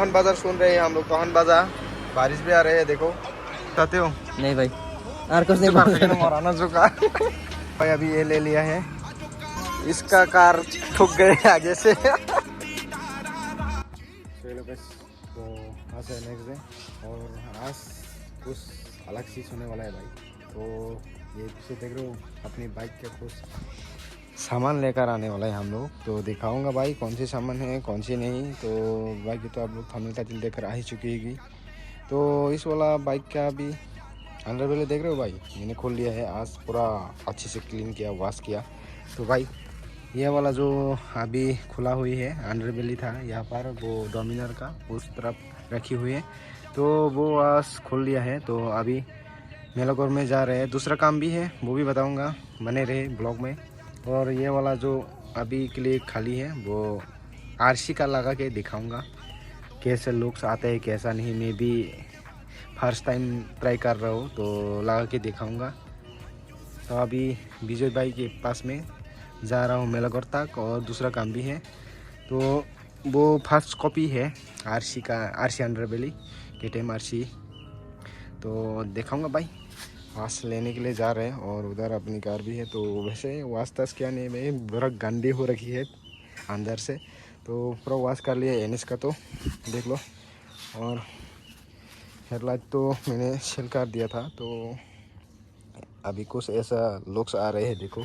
टोहन बाजार सुन रहे हैं हम लोग। टोहन बाजार बारिश भी आ रही है, देखो। चाहते हो? नहीं भाई, और कुछ नहीं मोराना जुका भाई अभी ये ले लिया है, इसका कार ठुक गए आगे से। तो आज है नेक्स्ट डे और आज कुछ अलग चीज़ होने वाला है भाई। तो ये पीछे देख रहे हो, अपनी बाइक के कुछ सामान लेकर आने वाला है हम लोग। तो दिखाऊंगा भाई कौन सी सामान है कौन सी नहीं। तो बाइक तो आप लोग थंबनेल का दिल देखकर आ ही चुकी है। तो इस वाला बाइक का भी अंडर बेले देख रहे हो भाई, मैंने खोल लिया है आज, पूरा अच्छे से क्लीन किया, वॉश किया। तो भाई ये वाला जो अभी खुला हुई है अंडर बेली था यहाँ पर, वो डोमिनर का उस तरफ रखी हुई है, तो वो आज खोल लिया है। तो अभी मेलागौर में जा रहे हैं, दूसरा काम भी है वो भी बताऊंगा, बने रहे ब्लॉग में। और ये वाला जो अभी के लिए खाली है वो आरसी का लगा के दिखाऊंगा कैसे लुक्स आते हैं कैसा नहीं। मैं भी फर्स्ट टाइम ट्राई कर रहा हूँ तो लगा के दिखाऊंगा। तो अभी विजय भाई के पास में जा रहा हूँ मेलागौर तक, और दूसरा काम भी है। तो वो फर्स्ट कॉपी है आरसी का, आरसी अंडर बेली KTM आरसी। तो दिखाऊंगा भाई, वाश लेने के लिए जा रहे हैं और उधर अपनी कार भी है। तो वैसे वाश तस क्या नहीं, मैं बड़ा गंदी हो रखी है अंदर से, तो पूरा वाश कर लिया NS का, तो देख लो। और हेडलाइट तो मैंने सेल कर दिया था, तो अभी कुछ ऐसा लुक्स आ रहे हैं, देखो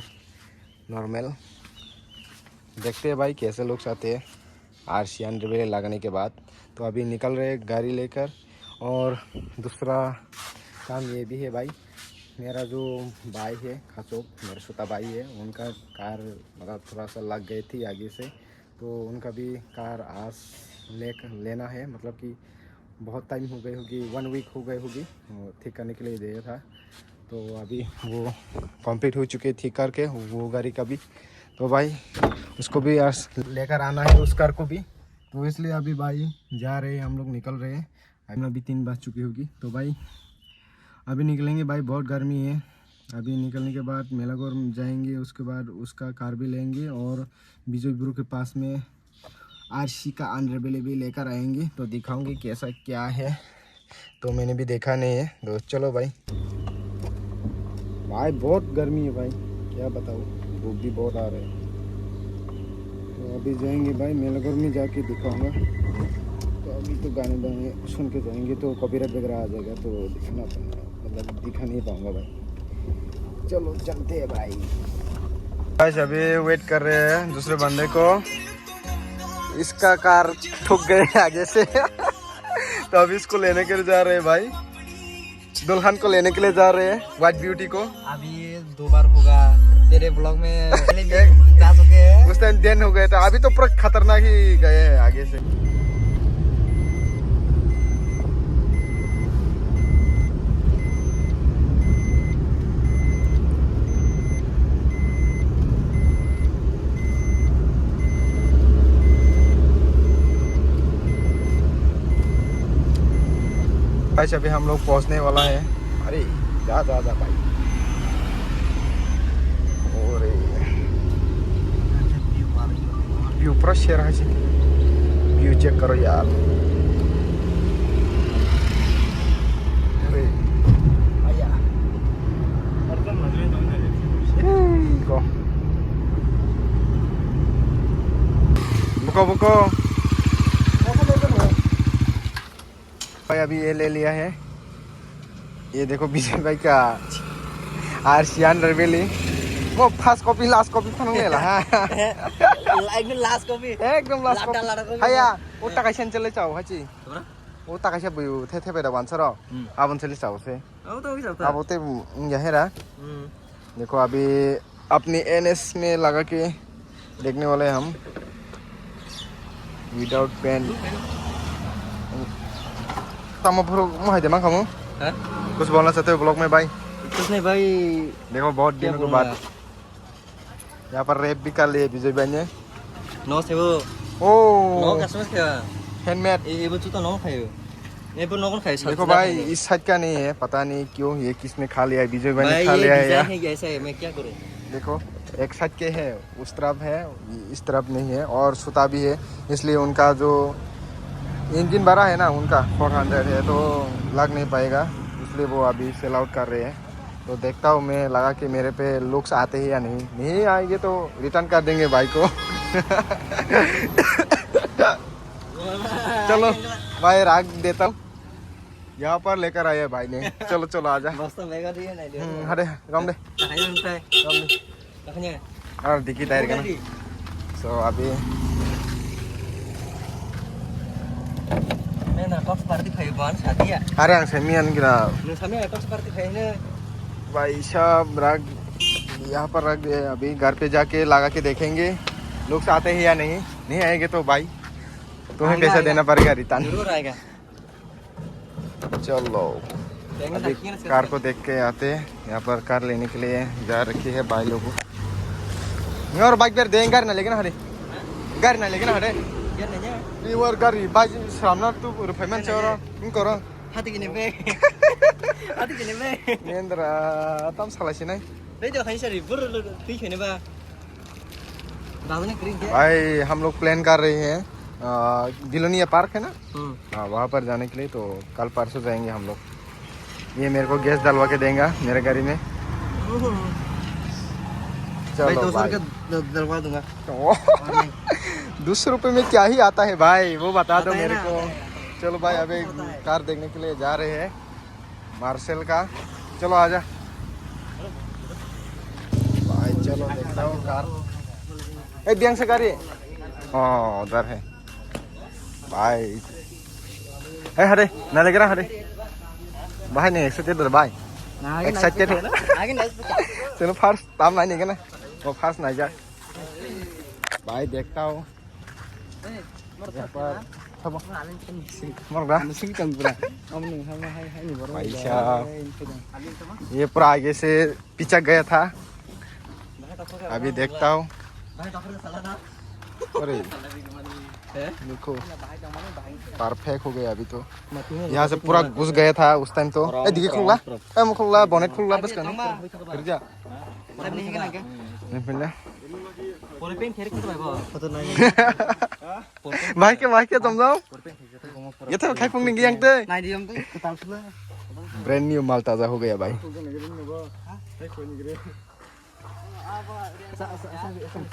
नॉर्मल। देखते हैं भाई कैसे लुक्स आते हैं आरसी अंडर बेली लगाने के बाद। तो अभी निकल रहे गाड़ी लेकर। और दूसरा काम ये भी है भाई, मेरा जो भाई है खाचोक, मेरा छोटा भाई है, उनका कार मतलब थोड़ा सा लग गई थी आगे से, तो उनका भी कार आज लेना है। मतलब कि बहुत टाइम हो गई होगी, 1 वीक हो गई होगी ठीक करने के लिए दिया था। तो अभी वो कंप्लीट हो चुके ठीक करके वो गाड़ी का भी। तो भाई उसको भी आज लेकर आना है, उस कार को भी। तो इसलिए अभी भाई जा रहे हैं हम लोग, निकल रहे हैं। अभी 3 बज चुकी होगी। तो भाई अभी निकलेंगे भाई, बहुत गर्मी है। अभी निकलने के बाद मेलागौर जाएंगे, उसके बाद उसका कार भी लेंगे और विजय ब्रो के पास में आरसी का अंडर बेली भी लेकर आएंगे। तो दिखाऊंगे कैसा क्या है, तो मैंने भी देखा नहीं है। तो चलो भाई बहुत गर्मी है भाई, क्या बताऊँ, धूप भी बहुत आ रहा है। तो अभी जाएंगे भाई मेलागौर में, जाके दिखाऊंगा। तो अभी तो गाने बाने सुन के जाएंगे तो कॉपीराइट वगैरह आ जाएगा, तो दिखाना पड़ेगा, मतलब दिखा नहीं पाऊंगा भाई। चलो चलते हैं भाई। बस अभी वेट कर रहे हैं दूसरे बंदे को, इसका कार ठुक गए आगे से। तो अभी इसको लेने के लिए जा रहे हैं भाई, दुल्हन को लेने के लिए जा रहे हैं, व्हाइट ब्यूटी को। अभी 2 बार होगा तेरे ब्लॉग में जा चुके हैं, उस टाइम दिन हो गए थे, अभी तो पूरा खतरनाक ही गए हैं आगे से। भाई अभी हम लोग पहुंचने वाला है। अरे जा भाई, और व्यू पूरा शेयर है, व्यू चेक करो यार। अरे बुको भाई अभी ये ले लिया है, ये देखो विजय भाई का आरसी अंडर बेली। वो फर्स्ट कॉपी लास्ट कॉपी फानले ला एकदम लास्ट कॉपी हाया वो टाकाइसेन चले चाओ हाची वो टाकाइसे बुयो थे बेदा बानसरो आबन चले चाओ से अब ते यहेरा। देखो अभी अपनी NS में लगा के देखने वाले हैं हम, विदाउट पेन। कुछ बोलना चाहते हो ब्लॉग में भाई? कुछ नहीं भाई, देखो बहुत दिनों के बाद यहाँ पर रैप भी कर लिए विजय भाई ने। नो से वो ओ कस्टमर्स क्या हैंडमेड, ये बच्चों तो नो खायो, ये पर नो कौन खाए। देखो भाई इस साइड का नहीं है, पता नहीं क्यों ये किसने खा लिया, विजय भाई ने खा लिया है यार। ऐसा है, मैं क्या करूं। देखो एक साइड के है, उस तरफ है, इस तरफ नहीं है, और सुता भी है, इसलिए उनका जो इंजन बड़ा है ना उनका, 400 है तो लग नहीं पाएगा, इसलिए वो अभी सेल आउट कर रहे हैं। तो देखता हूँ मैं लगा कि मेरे पे लुक्स आते हैं या नहीं, नहीं आएंगे तो रिटर्न कर देंगे बाइक को। चलो भाई राख देता हूँ, यहाँ पर लेकर आए भाई ने। चलो चलो आजा। अरे कम दे और दिखी टायर का। सो अभी अरे आं सेमियान गिरा भाई साहब रख यहाँ पर रख दे। अभी घर पे जाके लगा के देखेंगे लोग आते हैं या नहीं, नहीं आएंगे तो भाई तुम्हें पैसा देना पड़ेगा रिटर्न। जरूर आएगा। चलो अभी कार को देख के आते हैं। यहाँ पर कार लेने के लिए जा रखी है भाई लोगों और बाइक पर देंगे ना, लेकिन हरे गाड़ी ना लेकिन हरे और गाड़ी बाइक सामना तू पेमेंट करो hati gini be hati gini be Nendra tam salah sini đấy giờ thấy sao bur tí chuyện này ba दादा ने करी क्या भाई हम लोग प्लान कर रहे हैं गिलोनिया पार्क है ना, हाँ वहाँ पर जाने के लिए। तो कल परसों जाएंगे हम लोग। ये मेरे को गैस डलवा के देंगे मेरे गाड़ी में। भाई चलो 200 का डलवा दूंगा। 200 रुपये में क्या ही आता है भाई वो बता दो आता है मेरे ना, को। चलो भाई अभी कार देखने के लिए जा रहे हैं मार्शल का। चलो आजा भाई, चलो देखता हूँ कार। दियांग से कार हाँ उधर है भाई। हरे ना लग रहा हरे भाई नहीं एक्साइटेड भाई, एक्साइटेड है आगे ना चलो फर्स्ट ताम नहीं है ना वो फर्स्ट नहीं जाए भाई। देखता हूँ यहाँ पर भाई साहब ये पूरा आगे से पिचक गया था। अभी देखता हूँ। अरे देखो परफेक्ट हो गया अभी तो। यहाँ से पूरा घुस गया था उस टाइम तो। दिखे खुला खुला बोनेट खुला बस करना फिर जा भाई के तुम जाओ ये तो खाई फुंग नहीं यांगते ब्रांड न्यू माल ताजा हो गया भाई।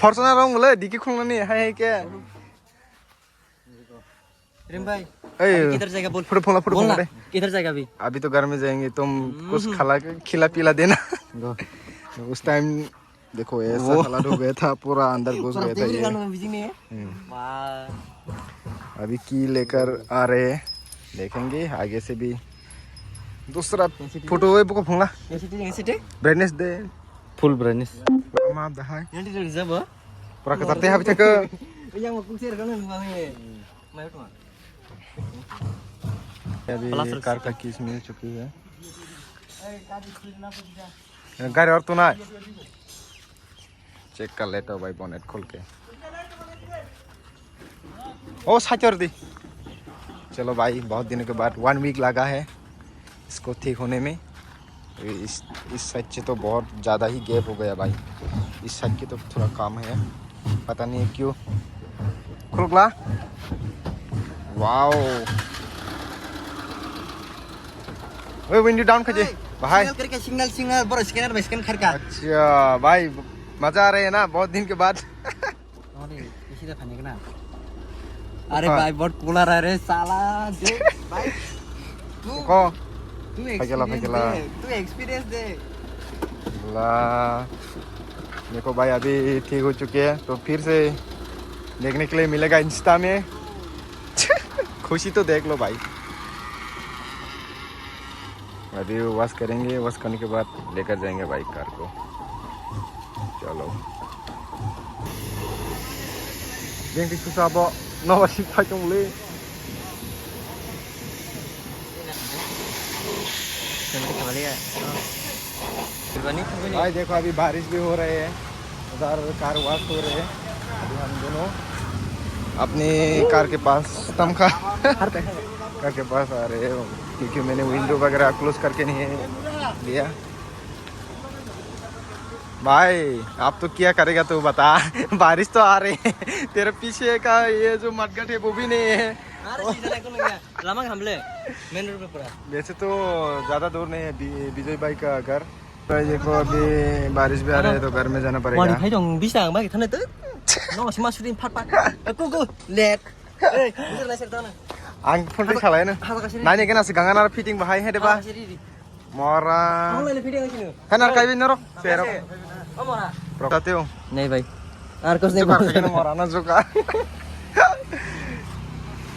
फॉर्च्यूनर रंग बोले डिकी खुलना नहीं है क्या रिम भाई ए किधर जाएगा बोल फोटो फोन दे किधर जाएगा अभी अभी तो घर में जाएंगे। तुम कुछ खिला पिला देना। उस टाइम देखो ऐसा हालत हो गया था पूरा अंदर घुस गया था ये। अभी की लेकर आ रहे हैं देखेंगे आगे से भी। दूसरा फोटो वे को फोंगा ब्राइटनेस दे फुल ब्राइटनेस माप दहाय yang tidak bisa bah पूरा कतरते हैं अभी तक। yang mau kusir kan bang मैं तो अभी कार का कीस मिल चुकी है। गाड़ी और तो ना चेक कर लेता हूँ भाई बोनेट खोल के। ओ साचर दी। चलो भाई बहुत दिनों के बाद 1 वीक लगा है इसको ठीक होने में। इस साइड से तो बहुत ज़्यादा ही गैप हो गया भाई। इस साइड की तो थोड़ा काम है पता नहीं क्यों। खुलगला वाओ ओए विंडो डाउन खजे भाई करके सिग्नल बड़ा स्कैनर में स्कैन कर का। अच्छा भाई मजा आ रहा है ना बहुत दिन के बाद। अरे इसी दफा नहीं ना अरे भाई बहुत कूलर है रे साला जो भाई तू एक्सपीरियंस दे ला। देखो भाई अभी ठीक हो चुके हैं तो फिर से देखने के लिए मिलेगा इंस्टा में। खुशी तो देख लो भाई। अभी वॉश करेंगे, वॉश करने के बाद लेकर जाएंगे बाइक कार को। चलो देंगे susah नवा सिपा चंगले भाई। देखो अभी बारिश भी हो रही है उधर कार वॉश हो रहे हैं। अभी हम दोनों अपनी कार के पास तमखा कार के पास आ रहे हैं क्योंकि मैंने विंडो वगैरह क्लोज करके नहीं लिया। भाई आप तो क्या करेगा तू बता। बारिश तो आ रही है तेरे पीछे का ये जो मटगट है वो भी नहीं है अरे सीधा नहीं करूँगा लम्हा हमले मेन रोड पे पड़ा वैसे तो ज़्यादा दूर नहीं है विजय भाई का घर। तो देखो अभी बारिश भी आ रही है तो घर में जाना वाली पड़ेगा। भाई dong bisa nggak kita nih tuh no si masukin part aku lihat bisa nggak sih tahu आं फोन पे खलाय ना नानी के ना से गंगा नार फिटिंग बहाई है देबा मोरा kamu lain video nggak sini है ना काई भी नरो सेरो oh mana प्रकाते हो नहीं भाई Arcos नहीं तो कर मोरा ना जुका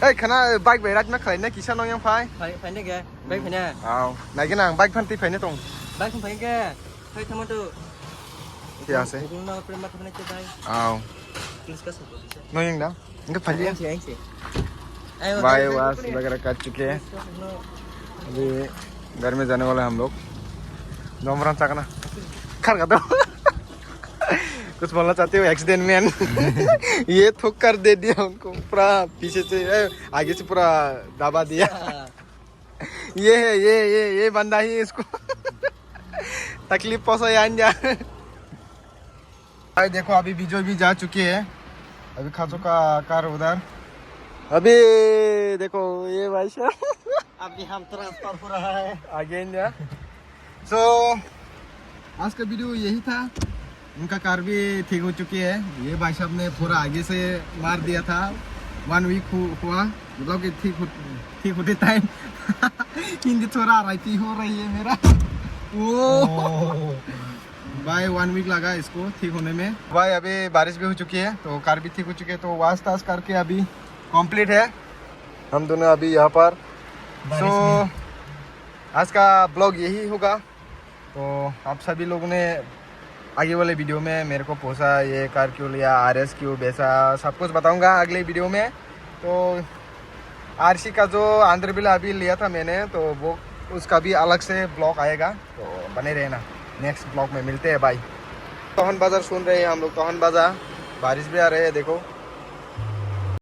ए खाना बाइक बेराज में खलाय ना किसा no yang phai phải này kìa baik phải nè आओ नाइ के ना बाइक फंती phai ने तों baik không phải kìa phải thằng itu क्या से belum nama prima teman itu baik आओ tulis kasih नो yang दा इनका फंदी anh sih ayo बाय वास वगैरह कर चुके हैं अभी घर में जाने वाले हम लोग नोमरान चाकना खर का दो कुछ बोलना चाहते हो एक्सीडेंट मैन ये ठोक कर दे दिया उनको पूरा पीछे से आगे से पूरा दबा दिया ये है ये बंदा ही इसको तकलीफ पहुंचा जा देखो अभी विजय भी जा चुके हैं अभी खासों का कार उधर अभी देखो ये भाई साहब अभी हम ट्रांसफर हो रहा है आगे इंडिया सो आज का वीडियो यही था। उनका कार भी ठीक हो चुकी है। ये भाई साहब ने पूरा आगे से मार दिया था 1 वीक हुआ मतलब कि ठीक होते टाइम हिंदी थोड़ा राइती हो रही है मेरा ओ भाई 1 वीक लगा इसको ठीक होने में। भाई अभी बारिश भी हो चुकी है तो कार भी ठीक हो चुकी है तो वाश ताश करके अभी कंप्लीट है हम दोनों अभी यहाँ पर। सो आज का ब्लॉग यही होगा। तो आप सभी लोगों ने आगे वाले वीडियो में मेरे को पूछा ये कार क्यों लिया RS क्यों बेचा सब कुछ बताऊंगा अगले वीडियो में। तो RC का जो आंध्र बिल अभी लिया था मैंने तो वो उसका भी अलग से ब्लॉग आएगा तो बने रहना। नेक्स्ट ब्लॉग में मिलते हैं भाई। तोहन बाजार सुन रहे हैं हम लोग तोहन बाजार बारिश भी आ रही है देखो।